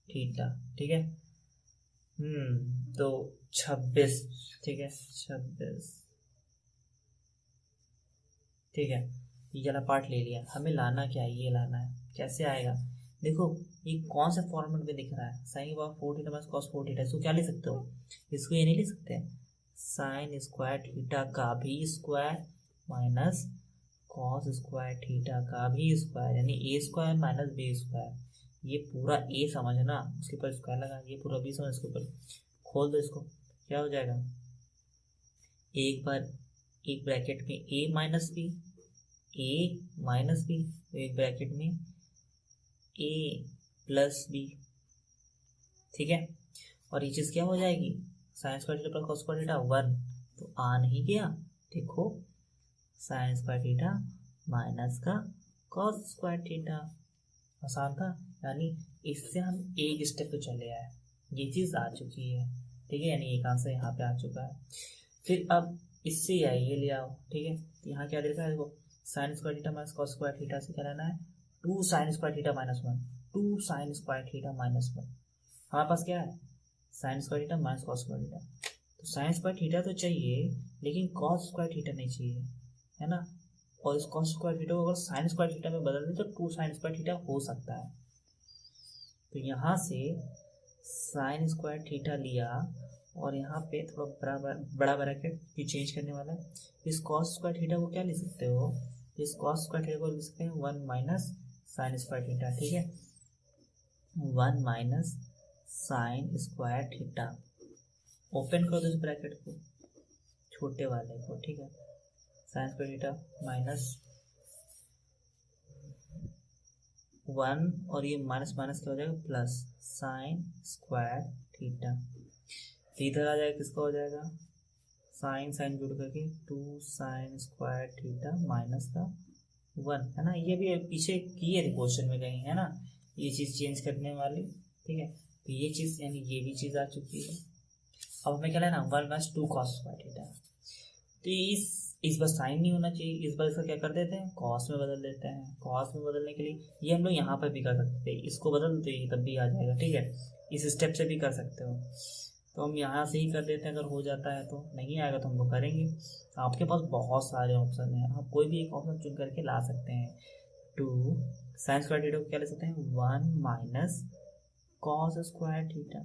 थीटा। ठीक है, तो 26, ठीक है 26, ठीक है, ये वाला पार्ट ले लिया। हमें लाना क्या है, ये लाना है, कैसे आएगा देखो, ये कौन से फॉर्मेट में दिख रहा है, sine power 4 theta minus cos 4 theta, इसको क्या ले सकते हो, इसको ये नहीं ले सकते, साइन स्क्वायर थीटा का भी square minus cos square theta का भी स्क्वायर, यानी ए स्क्वायर माइनस बी स्क्वायर, ये पूरा ए समझना, उसके ऊपर स्क्वायर लगा, ये पूरा बी समझ, इसके ऊपर खोल दो इसको, क्या हो जाएगा, एक बार एक ब्रैकेट में ए minus B, A minus B, एक ब्रैकेट में ए प्लस बी। ठीक है, और ये चीज़ क्या हो जाएगी, sine square theta plus cos square theta 1, तो आ नहीं गया, देखो साइन स्क्वायर थीटा माइनस का कॉस स्क्वायर थीटा, आसान था, यानी इससे हम एक स्टेप पे चले आए, ये चीज़ आ चुकी है। ठीक है, यानी एक आंसर यहाँ पे आ चुका है। फिर अब इससे आइए ले आओ, ठीक है, तो यहाँ क्या लिखा है देखो, sign square theta minus cos square theta से क्या लेना है, 2 sine square theta minus 1, 2 sine square theta minus 1, हमारे पास क्या है sine square theta minus cos square theta, तो साइन स्क्वायर थीटा तो चाहिए लेकिन कॉस स्क्वायर थीटा नहीं चाहिए, है ना, और इस कॉस स्क्वायर थीटा को अगर साइन स्क्वायर थीटा में बदल दें तो 2 साइन स्क्वायर थीटा हो सकता है। तो यहाँ से साइन स्क्वायर थीटा लिया और यहाँ पे थोड़ा बड़ा ब्रैकेट ये चेंज करने वाला है, इस कॉस स्क्वायर थीटा को क्या लिख सकते हो, इस कॉस स्क्वायर थीटा को लिख सकते हैं 1 माइनस साइन स्क्वायर थीटा। ठीक है, 1 minus sign square theta, open कर दो इस ब्रैकेट को, छोटे वाले को, ठीक है, साइन स्क्वायर थीटा माइनस 1 और ये माइनस माइनस क्या हो जाएगा प्लस साइन स्क्वायर थीटा, तो इधर आ जाएगा, किसका हो जाएगा साइन साइन जुड़ करके 2 साइन स्क्वायर थीटा माइनस का 1, है ना, ये भी पीछे किए थे क्वेश्चन में कहीं, है ना, ये चीज़ चेंज करने वाली। ठीक है, तो ये चीज़ यानी ये भी चीज़ आ चुकी है। अब हमें क्या लेना 1 माइनस 2 कॉस स्क्वायर थीटा, तो इस बार साइन नहीं होना चाहिए, इस बार इसका क्या कर देते हैं कॉस में बदल देते हैं। कॉस में बदलने के लिए ये हम लोग यहाँ पर भी कर सकते हैं, इसको बदल दो ये तब भी आ जाएगा। ठीक है, इस स्टेप से भी कर सकते हो, तो हम यहाँ से ही कर देते हैं, अगर हो जाता है तो, नहीं आएगा तो हम लोग करेंगे। आपके पास बहुत सारे ऑप्शन हैं, आप कोई भी एक ऑप्शन चुन करके ला सकते हैं। 2 साइन स्क्वायर थीटा को क्या ले सकते हैं 1 माइनस कॉस स्क्वायर थीटा।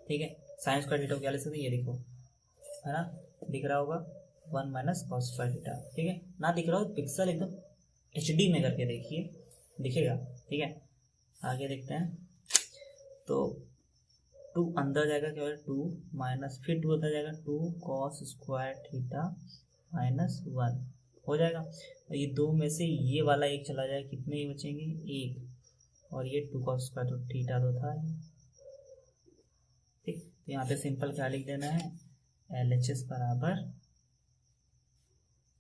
ठीक है, साइन स्क्वायर थीटा को क्या ले सकते हैं, ये देखो, है ना, दिख रहा होगा 1 माइनस कॉस स्क्वायर थीटा। ठीक है, ना दिख रहा हो पिक्सल एकदम HD में करके देखिए, दिखेगा। ठीक है, आगे देखते हैं, तो टू अंदर जाएगा, क्या होगा 2 माइनस, फिर 2 अंदर जाएगा 2 कॉस स्क्वायर थीटा माइनस 1 हो जाएगा। और ये 2 में से ये वाला एक चला जाएगा, कितने ही बचेंगे 1, और ये 2 कॉस स्क्वायर, तो थीटा तो था ही। ठीक, तो यहाँ पे सिंपल क्या लिख देना है, LHS बराबर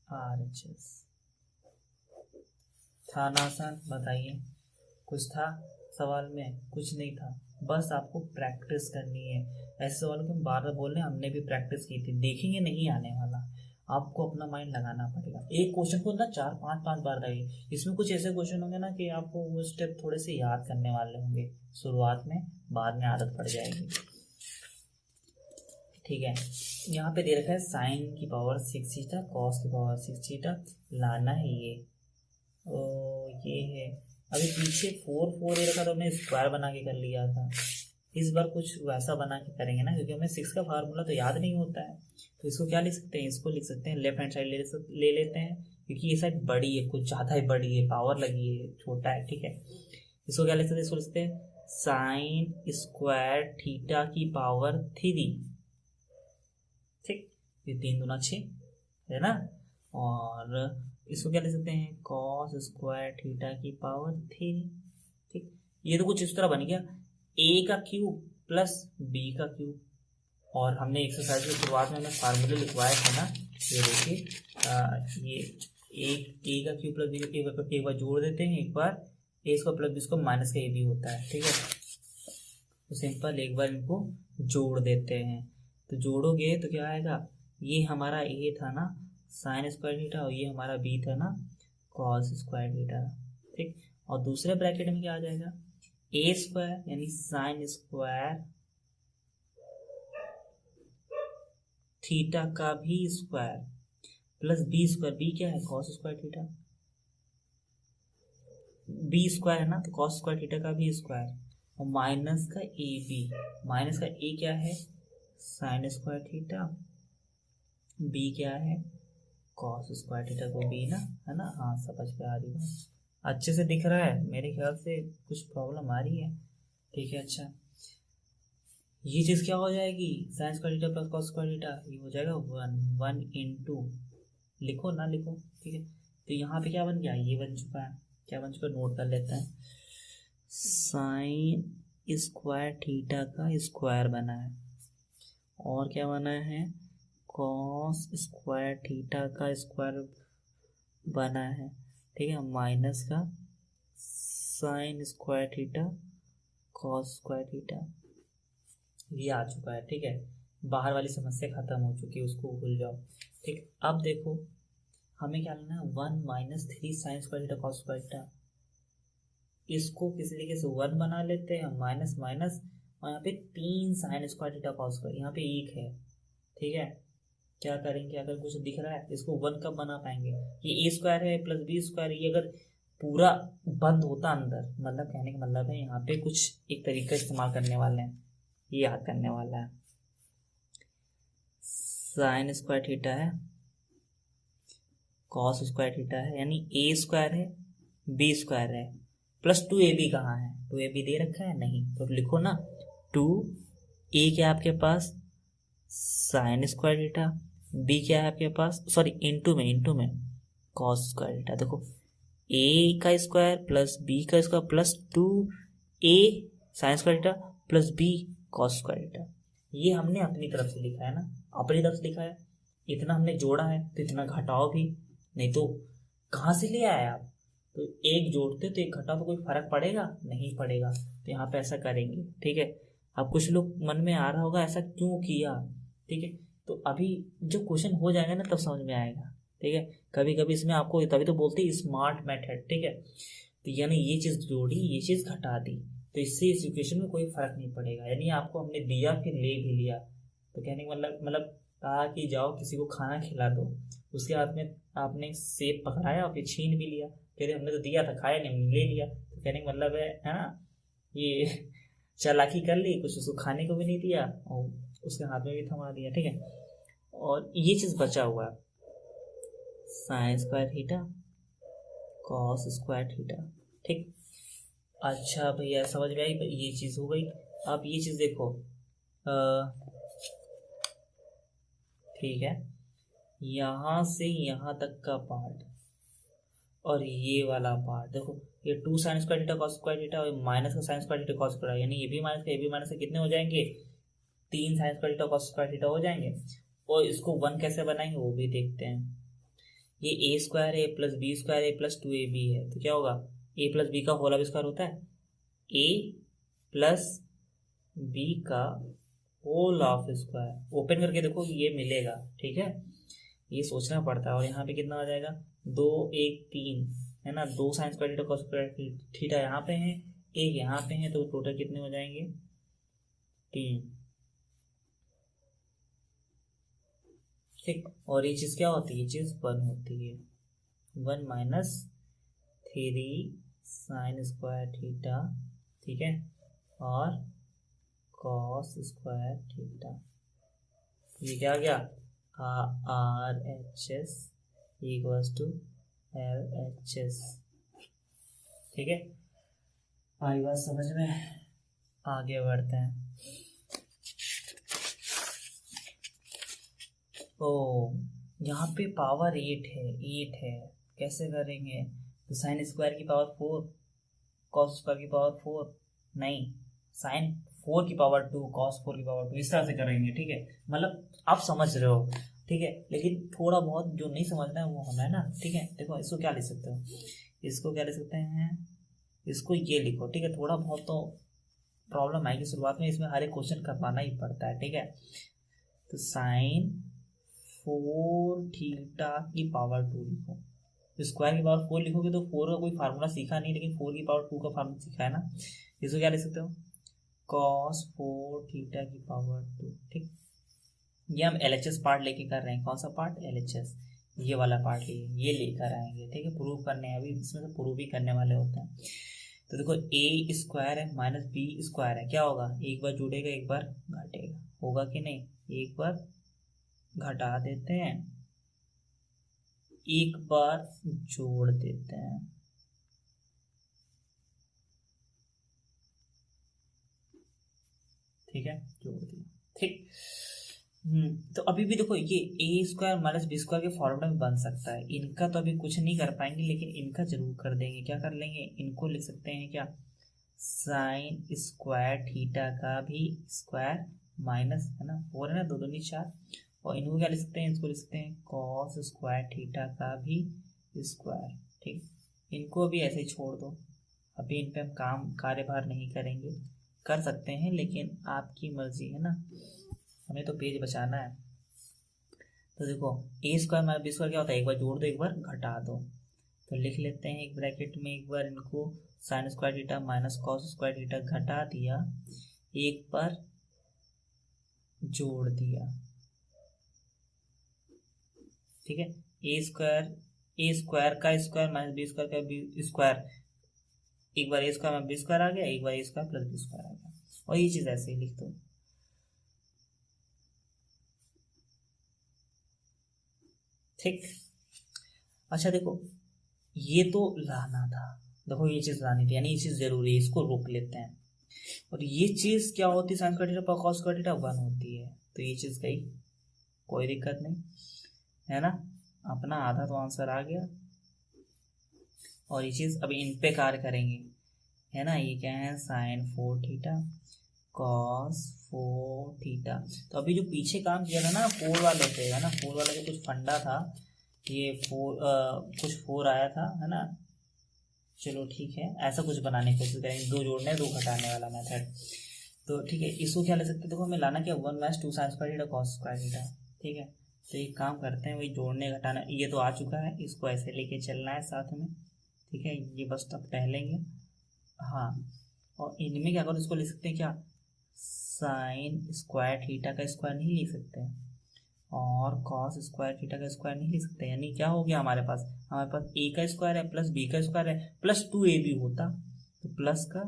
RHS। था ना आसान, बताइए कुछ था सवाल में? कुछ नहीं था, बस आपको प्रैक्टिस करनी है। ऐसे सवालों को हम बार बार बोल रहे हैं, हमने भी प्रैक्टिस की थी, देखेंगे नहीं आने वाला, आपको अपना माइंड लगाना पड़ेगा। एक क्वेश्चन को ना 4-5 बार लगाइए। इसमें कुछ ऐसे क्वेश्चन होंगे ना कि आपको वो स्टेप थोड़े से याद करने वाले होंगे शुरुआत में, बाद में आदत पड़ जाएगी। ठीक है, यहाँ पे दे रखा है साइन की पावर 6 थीटा कॉस की पावर 6 थीटा, लाना है ये। ये है, अभी पीछे 4 ये रखा तो हमने स्क्वायर बना के कर लिया था। इस बार कुछ वैसा बना के करेंगे ना, क्योंकि हमें 6 का फार्मूला तो याद नहीं होता है। तो इसको क्या लिख सकते हैं, इसको लिख सकते हैं लेफ्ट हैंड साइड ले लेते हैं, क्योंकि ये साइड बड़ी है, कुछ ज़्यादा ही बड़ी है, पावर लगी है, छोटा है। ठीक है, इसको क्या लिख सकते हैं, इसको लिख सकते हैं साइन स्क्वायर थीटा की पावर 3। ठीक, ये 3 दूना 6 है ना। और इसको क्या लिख सकते हैं, कॉस स्क्वायर थीटा की पावर 3। ठीक, ये तो कुछ इस तरह बन गया, a का क्यूब प्लस b का क्यूब। और हमने एक्सरसाइज की शुरुआत में हमें फार्मूले लिखवाए थे ना, ये देखिए, ये a का क्यूब प्लस b का क्यूब एक बार जोड़ देते हैं, एक बार a इसको प्लस b इसको माइनस का a भी होता है। ठीक है, तो सिंपल एक बार इनको जोड़ देते हैं, तो जोड़ोगे तो क्या आएगा, ये हमारा a था ना साइन स्क्वायर थीटा, और ये हमारा b था ना कॉस स्क्वायर थीटा। ठीक, और दूसरे ब्रैकेट में क्या आ जाएगा, a स्क्वायर यानी साइन स्क्वायर थीटा का भी square plus b square, b क्या है cos square theta, b square है ना, तो कॉस स्क्वायर थीटा का भी स्क्वायर, और माइनस का ए बी, माइनस का a क्या है साइन स्क्वायर थीटा, b क्या है कॉस स्क्वायर थीटा को b ना, है ना। हाँ समझ पे आ रही है, अच्छे से दिख रहा है, मेरे ख्याल से कुछ प्रॉब्लम आ रही है। ठीक है, अच्छा ये चीज़ क्या हो जाएगी, sine square theta plus cos square theta, ये हो जाएगा 1 इंटू, लिखो ना लिखो, ठीक है। तो यहाँ पे क्या बन गया, ये बन चुका है, क्या बन चुका है, नोट कर लेते हैं, साइन स्क्वायर थीटा का स्क्वायर बना है, और क्या बना है कॉस स्क्वायर थीटा का स्क्वायर बना है। ठीक है, माइनस का sign square theta cos square theta, ये आ चुका है। ठीक है, बाहर वाली समस्या खत्म हो चुकी है, उसको भूल जाओ। ठीक, अब देखो हमें क्या लेना है, 1 minus 3 sign square theta cos square theta, इसको किसी तरीके से 1 बना लेते हैं, माइनस माइनस, और यहाँ पे 3 sign square theta cos square, यहाँ पे 1 है। ठीक है, क्या करेंगे, अगर कुछ दिख रहा है इसको 1 कब बना पाएंगे, ये a स्क्वायर है प्लस b स्क्वायर, ये अगर पूरा बंद होता अंदर, मतलब कहने का मतलब है यहाँ पे कुछ एक तरीका इस्तेमाल करने वाले हैं, ये याद करने वाला है, साइन स्क्वायर थीटा है कॉस स्क्वायर थीटा है, यानी a स्क्वायर है b स्क्वायर है प्लस 2ab कहाँ है, 2ab दे रखा है नहीं, तो लिखो ना 2a क्या है आपके पास साइन स्क्वायर थीटा, b क्या है आपके पास, सॉरी इंटू में कॉस स्क्वायर थीटा। देखो a का स्क्वायर प्लस b का square plus 2a sign square theta plus b cos square theta, ये हमने अपनी तरफ से लिखा है ना, अपनी तरफ से लिखा है, इतना हमने जोड़ा है तो इतना घटाओ भी, नहीं तो कहाँ से ले आए आप, तो एक जोड़ते तो एक घटाओ तो कोई फर्क पड़ेगा नहीं पड़ेगा, तो यहाँ पे ऐसा करेंगे। ठीक है, अब कुछ लोग मन में आ रहा होगा ऐसा क्यों किया, ठीक है, तो अभी जब क्वेश्चन हो जाएगा ना तब समझ में आएगा। ठीक है, कभी कभी इसमें आपको तभी तो बोलते हैं स्मार्ट मेथड। ठीक है, तो यानी ये चीज़ जोड़ी ये चीज़ घटा दी, तो इससे इस इक्वेशन में कोई फर्क नहीं पड़ेगा, यानी आपको हमने दिया फिर ले भी लिया, तो कहने का मतलब कहा कि जाओ किसी को खाना खिला दो, उसके हाथ में आपने सेब पकड़ाया और फिर छीन भी लिया, कहते हमने तो दिया था खाया नहीं ले लिया, तो कहने का मतलब है ना, ये चालाकी कर ली, कुछ उसको खाने को भी नहीं दिया और उसके हाथ में भी थमा दिया। ठीक है, और ये चीज़ बचा हुआ है sine square theta cos square theta. ठीक, अच्छा भैया समझ में आई, ये चीज़ हो गई। अब ये चीज़ देखो, ठीक है, यहाँ से यहाँ तक का पार्ट और ये वाला पार्ट देखो, ये 2 sine square theta cos square theta और माइनस का sign square theta cos square, यानी ये भी माइनस का ये भी माइनस का, कितने हो जाएंगे 3 sign square theta cos square theta हो जाएंगे। और इसको 1 कैसे बनाएंगे वो भी देखते हैं। ये ए स्क्वायर है प्लस बी स्क्वायर है प्लस 2ab है, तो क्या होगा a प्लस बी का होल स्क्वायर होता है a प्लस बी का होल ऑफ स्क्वायर। ओपन करके देखो ये मिलेगा, ठीक है, ये सोचना पड़ता है। और यहाँ पे कितना आ जाएगा 2 1 3 है ना, 2 sine square theta cos square theta यहाँ पे है, एक यहाँ पे है, तो टोटल कितने हो जाएंगे 3। ठीक, और ये चीज़ क्या होती है, ये चीज़ 1 होती है, 1 माइनस 3 साइन स्क्वायर थीटा, ठीक है, और कॉस स्क्वायर थीटा। ये क्या आ गया RHS इक्वल्स टू LHS। ठीक है, आई बात समझ में, आगे बढ़ते हैं। ओ यहाँ पे पावर 8 है, कैसे करेंगे, तो साइन स्क्वायर की पावर 4 कॉस स्क्वायर की पावर 4 नहीं, साइन 4 की पावर 2 कॉस 4 की पावर 2, इस तरह से करेंगे। ठीक है, मतलब आप समझ रहे हो, ठीक है, लेकिन थोड़ा बहुत जो नहीं समझना है वो होना है ना। ठीक है, देखो इसको क्या लिख सकते हो, इसको क्या लिख सकते हैं, इसको ये लिखो। ठीक है, थोड़ा बहुत तो प्रॉब्लम आएगी शुरुआत में, इसमें हर एक क्वेश्चन करवाना ही पड़ता है। ठीक है, तो साइन 4 थीटा की पावर 2 लिखो, स्क्वायर की पावर 4 लिखोगे तो 4 का कोई फार्मूला सीखा नहीं, लेकिन 4 की पावर 2 का फार्मूला सीखा है ना। इसको क्या लिख सकते हो, cos 4 थीटा की पावर 2। ठीक, ये हम LHS पार्ट लेके कर रहे हैं। कौन सा पार्ट, LHS, ये वाला पार्ट ये लेकर आएंगे। ठीक है, प्रूव करने हैं, अभी इसमें से प्रूव भी करने वाले होते हैं। तो देखो a स्क्वायर है माइनस बी स्क्वायर है, क्या होगा, एक बार जुड़ेगा एक बार घटेगा, होगा कि नहीं, एक बार घटा देते हैं एक बार जोड़ देते हैं। ठीक है, जोड़ दिया। ठीक, तो अभी भी देखो ये ए स्क्वायर माइनस बी स्क्वायर के फॉर्मूला में बन सकता है। इनका तो अभी कुछ नहीं कर पाएंगे, लेकिन इनका जरूर कर देंगे। क्या कर लेंगे, इनको लिख सकते हैं क्या, साइन स्क्वायर थीटा का भी स्क्वायर माइनस, है ना, 4 है ना, 2 दूनी 4, और इनको क्या लिख सकते हैं, इसको लिख सकते हैं कॉस स्क्वायर थीटा का भी स्क्वायर। ठीक, इनको अभी ऐसे ही छोड़ दो, अभी इन पे हम कार्यभार नहीं करेंगे। कर सकते हैं लेकिन आपकी मर्जी है ना, हमें तो पेज बचाना है। तो देखो ए स्क्वायर माइनस बी स्क्वायर क्या होता है, एक बार जोड़ दो एक बार घटा दो। तो लिख लेते हैं एक ब्रैकेट में, एक बार इनको sign square theta minus cos square theta घटा दिया, एक बार जोड़ दिया। ठीक है, ए स्क्वायर का स्क्वायर माइनस बी स्क्वायर का बी स्क्वायर, एक बार ए स्क्वायर माइनस बी स्क्वायर आ गया, एक बार ए स्क्वायर प्लस बी स्क्वायर आ गया, और ये चीज ऐसे ही लिख दो। ठीक, अच्छा देखो ये तो लाना था, देखो ये चीज लानी थी, यानी ये चीज जरूरी है, इसको रोक लेते हैं। और ये चीज क्या होती है, साइन स्क्वायर थीटा पर कॉस स्क्वायर थीटा 1 होती है, तो ये चीज गई, कोई दिक्कत नहीं है ना, अपना आधा तो आंसर आ गया। और ये चीज अभी इन पे कार्य करेंगे, है ना, ये क्या है, साइन 4 थीटा कॉस 4 थीटा। तो अभी जो पीछे काम किया था ना 4 वाले पे, है ना, 4 वाले पे कुछ फंडा था, ये 4 कुछ 4 आया था, है ना। चलो ठीक है, ऐसा कुछ बनाने की कोशिश करेंगे, 2 जोड़ने 2 घटाने वाला मेथड। तो ठीक है, इसको क्या ले सकते हैं, देखो हमें लाना क्या, 1 minus 2 sine square theta cos square theta. ठीक है, तो एक काम करते हैं, वही जोड़ने घटाना, ये तो आ चुका है, इसको ऐसे लेके चलना है साथ में। ठीक है, ये बस तब टहलेंगे। हाँ, और इनमें क्या करो, इसको ले सकते हैं क्या, साइन स्क्वायर थीटा का स्क्वायर नहीं लिख सकते हैं, और कॉस स्क्वायर थीटा का स्क्वायर नहीं लिख सकते, यानी क्या हो गया हमारे पास ए का स्क्वायर है प्लस बी का स्क्वायर है प्लस 2ab होता, तो प्लस का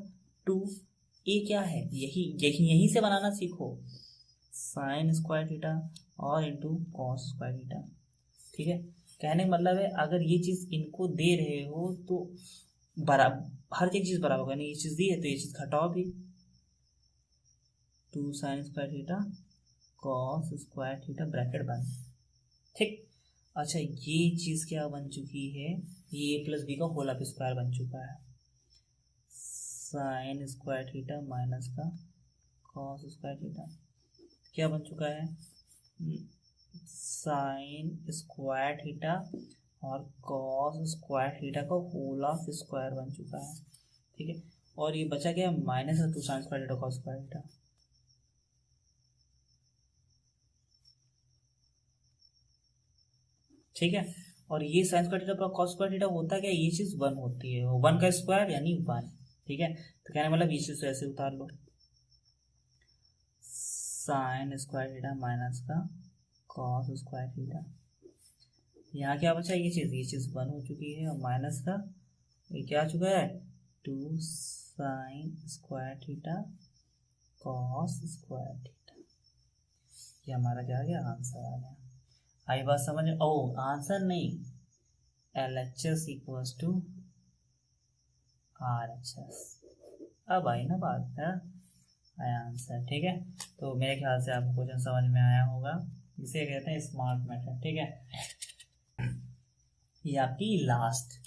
2a क्या है, यही से बनाना सीखो, साइन स्क्वायर थीटा और इंटू कॉस स्क्वायर थीटा। ठीक है, कहने का मतलब है अगर ये चीज इनको दे रहे हो तो बराबर, हर एक चीज बराबर, यानी ये चीज दी है तो ये चीज घटाओ भी। 2 sine square theta cos square theta bracket बंद। ठीक। अच्छा ये चीज़ क्या बन चुकी है, ये प्लस बी का होल ऑफ स्क्वायर बन चुका है। साइन स्क्वायर थीटा माइनस का कॉस स्क्वायर थीटा क्या बन चुका है, साइन स्क्वायर थीटा और कॉस स्क्वायर थीटा का होल ऑफ स्क्वायर बन चुका है। ठीक है, और ये बचा गया minus 2 sine square theta cos square theta. ठीक है, और ये sign square theta plus cos square theta होता क्या, ये चीज 1 होती है, 1 का स्क्वायर यानी 1। ठीक है, तो कहने मतलब ये चीज ऐसे उतार लो, साइन स्क्वायर थीटा माइनस का कॉस स्क्वायर थीटा। यहाँ क्या बचा, ये चीज 1 हो चुकी है, और माइनस का ये क्या आ चुका है 2 sine square theta cos square theta. ये हमारा क्या आ गया, आंसर आ गया। आई बात समझ में? ओ आंसर नहीं, LHS इक्वल्स टू RHS। अब आई ना बात है, आया आंसर। ठीक है, तो मेरे ख्याल से आपको क्वेश्चन समझ में आया होगा, इसे कहते हैं स्मार्ट मेथड। ठीक है, ये आपकी लास्ट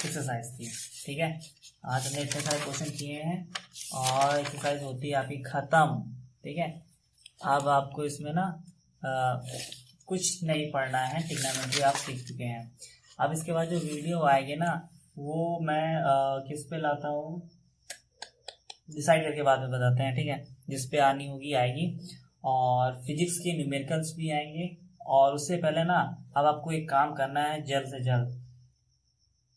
एक्सरसाइज थी। ठीक है, आज हमने इतने सारे क्वेश्चन किए हैं और एक्सरसाइज होती है आपकी खत्म। ठीक है, अब आपको इसमें ना कुछ नहीं पढ़ना है, ट्रिग्नोमेट्री आप सीख चुके हैं। अब इसके बाद जो वीडियो आएगी ना, वो मैं किस पे लाता हूँ डिसाइड करके बाद में बताते हैं। ठीक है, जिस पे आनी होगी आएगी, और फिजिक्स के न्यूमेरिकल्स भी आएंगे। और उससे पहले ना अब आपको एक काम करना है, जल्द से जल्द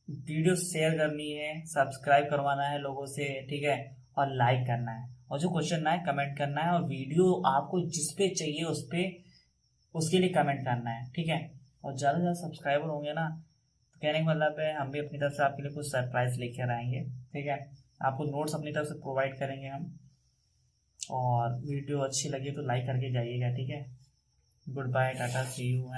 वीडियो शेयर करनी है, सब्सक्राइब करवाना है लोगों से। ठीक है, और लाइक करना है, और जो क्वेश्चन ना है कमेंट करना है, और वीडियो आपको जिस पे चाहिए उस पे उसके लिए कमेंट करना है। ठीक है, और ज़्यादा से ज़्यादा सब्सक्राइबर होंगे ना, तो कहने का मतलब है हम भी अपनी तरफ से आपके लिए कुछ सरप्राइज लेकर आएंगे। ठीक है, आपको नोट्स अपनी तरफ से प्रोवाइड करेंगे हम, और वीडियो अच्छी लगी तो लाइक करके जाइएगा। ठीक है, good bye, tata, see you.